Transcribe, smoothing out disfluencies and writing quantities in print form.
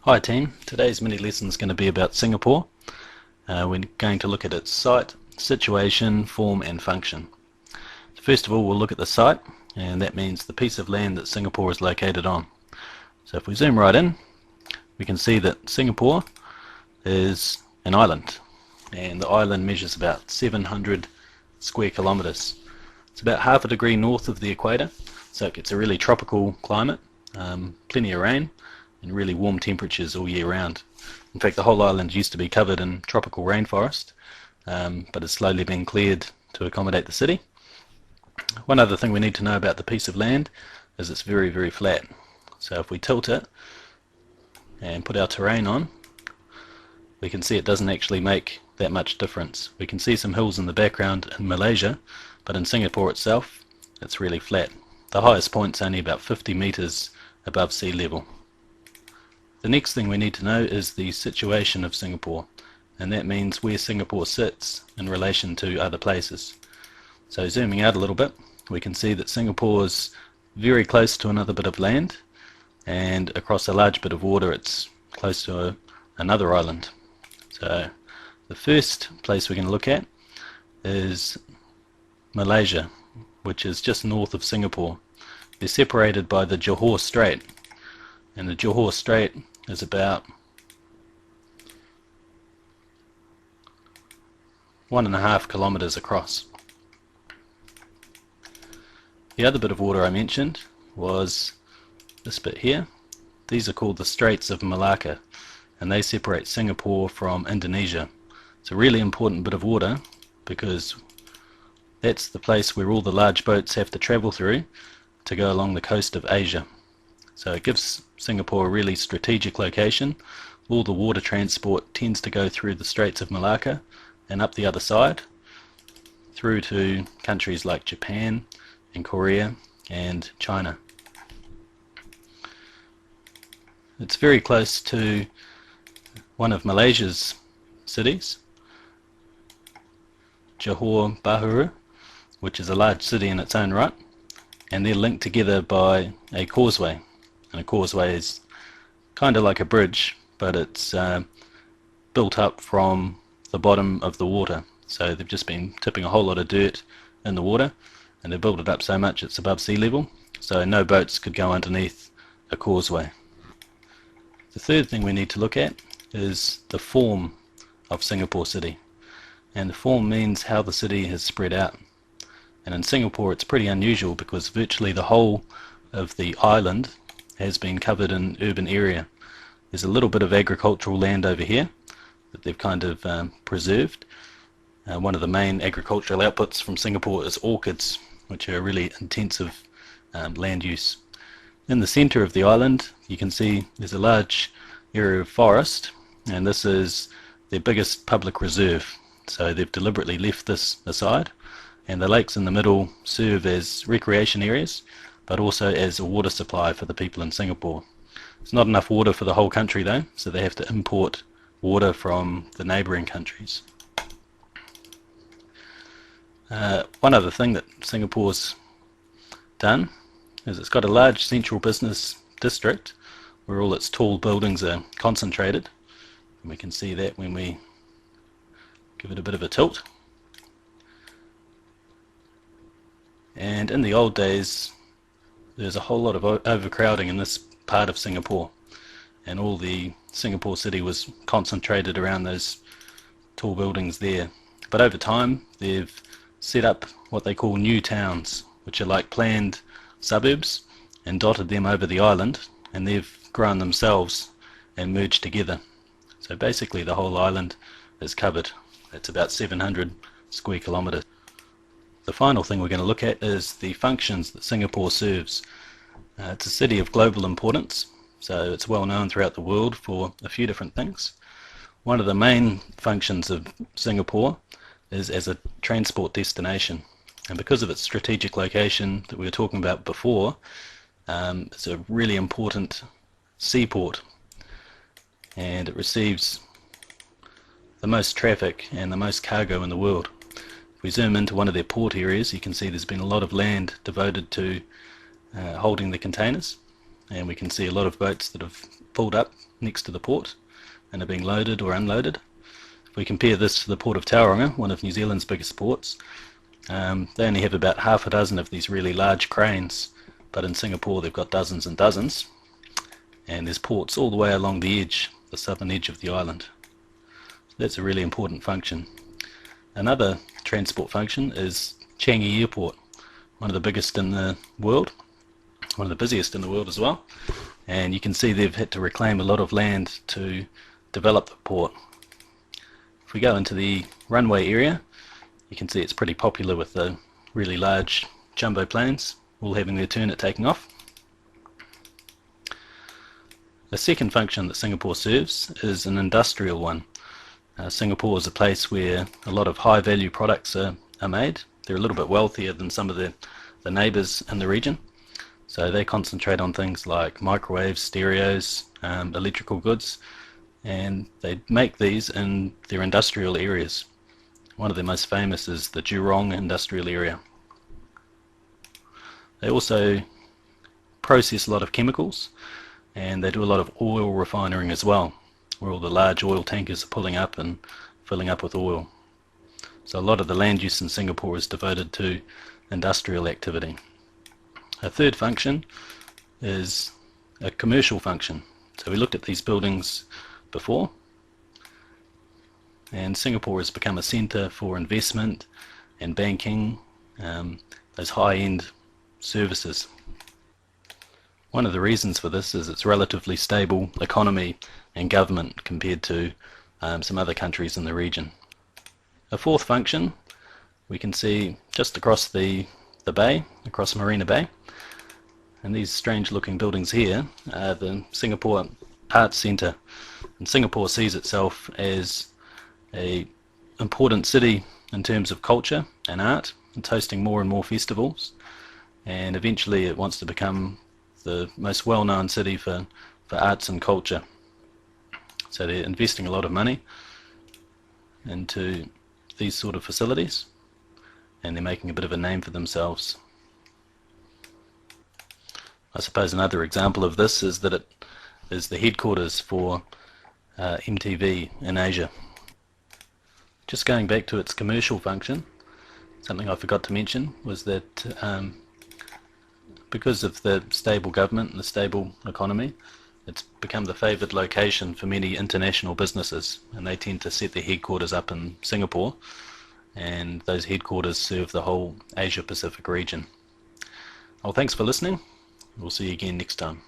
Hi team, today's mini lesson is going to be about Singapore. We're going to look at its site, situation, form and function. First of all, we'll look at the site, and that means the piece of land that Singapore is located on. So if we zoom right in, we can see that Singapore is an island, and the island measures about 700 square kilometers. It's about half a degree north of the equator, so it gets a really tropical climate, plenty of rain and really warm temperatures all year round. In fact, the whole island used to be covered in tropical rainforest, but it's slowly been cleared to accommodate the city. One other thing we need to know about the piece of land is it's very, very flat. So if we tilt it and put our terrain on, we can see it doesn't actually make that much difference. We can see some hills in the background in Malaysia, but in Singapore itself, it's really flat. The highest point's only about 50 meters above sea level. The next thing we need to know is the situation of Singapore, and that means where Singapore sits in relation to other places. So zooming out a little bit, we can see that Singapore is very close to another bit of land, and across a large bit of water it's close to another island. So the first place we're going to look at is Malaysia, which is just north of Singapore. They're separated by the Johor Strait, and the Johor Strait is about 1.5 kilometers across. The other bit of water I mentioned was this bit here. These are called the Straits of Malacca, and they separate Singapore from Indonesia. It's a really important bit of water because that's the place where all the large boats have to travel through to go along the coast of Asia. So it gives Singapore a really strategic location. All the water transport tends to go through the Straits of Malacca and up the other side through to countries like Japan and Korea and China. It's very close to one of Malaysia's cities, Johor Bahru, which is a large city in its own right, and they're linked together by a causeway. And a causeway is kind of like a bridge, but it's built up from the bottom of the water. So they've just been tipping a whole lot of dirt in the water, and they built it up so much it's above sea level, so no boats could go underneath a causeway. The third thing we need to look at is the form of Singapore City, and the form means how the city has spread out. And in Singapore it's pretty unusual because virtually the whole of the island has been covered in urban area. There's a little bit of agricultural land over here that they've kind of preserved. One of the main agricultural outputs from Singapore is orchids, which are a really intensive land use. In the centre of the island you can see there's a large area of forest, and this is their biggest public reserve. So they've deliberately left this aside, and the lakes in the middle serve as recreation areas, but also as a water supply for the people in Singapore. There's not enough water for the whole country though, so they have to import water from the neighbouring countries. One other thing that Singapore's done is it's got a large central business district where all its tall buildings are concentrated, and we can see that when we give it a bit of a tilt. And in the old days there's a whole lot of overcrowding in this part of Singapore, and all the Singapore city was concentrated around those tall buildings there. But over time they've set up what they call new towns, which are like planned suburbs, and dotted them over the island, and they've grown themselves and merged together. So basically the whole island is covered. It's about 700 square kilometres. The final thing we're going to look at is the functions that Singapore serves. It's a city of global importance, so it's well known throughout the world for a few different things. One of the main functions of Singapore is as a transport destination, and because of its strategic location that we were talking about before, it's a really important seaport, and it receives the most traffic and the most cargo in the world. If we zoom into one of their port areas, you can see there's been a lot of land devoted to holding the containers, and we can see a lot of boats that have pulled up next to the port and are being loaded or unloaded. If we compare this to the port of Tauranga, one of New Zealand's biggest ports, they only have about half a dozen of these really large cranes, but in Singapore they've got dozens and dozens, and there's ports all the way along the edge, the southern edge of the island. So that's a really important function. Another transport function is Changi Airport, one of the biggest in the world, one of the busiest in the world as well, and you can see they've had to reclaim a lot of land to develop the port. If we go into the runway area, you can see it's pretty popular with the really large jumbo planes all having their turn at taking off. The second function that Singapore serves is an industrial one. Singapore is a place where a lot of high value products are made. They're a little bit wealthier than some of the neighbours in the region, so they concentrate on things like microwaves, stereos, electrical goods, and they make these in their industrial areas. One of the most famous is the Jurong industrial area. They also process a lot of chemicals, and they do a lot of oil refining as well, where all the large oil tankers are pulling up and filling up with oil. So a lot of the land use in Singapore is devoted to industrial activity. A third function is a commercial function. So we looked at these buildings before, and Singapore has become a centre for investment and banking, those high-end services. One of the reasons for this is its relatively stable economy and government compared to some other countries in the region. A fourth function we can see just across the bay, across Marina Bay, and these strange looking buildings here are the Singapore Arts Centre. And Singapore sees itself as an important city in terms of culture and art. It's hosting more and more festivals, and eventually it wants to become the most well-known city for arts and culture. So they're investing a lot of money into these sort of facilities, and they're making a bit of a name for themselves. I suppose another example of this is that it is the headquarters for MTV in Asia. Just going back to its commercial function, something I forgot to mention was that because of the stable government and the stable economy, it's become the favoured location for many international businesses, and they tend to set their headquarters up in Singapore, and those headquarters serve the whole Asia Pacific region. Well, thanks for listening. We'll see you again next time.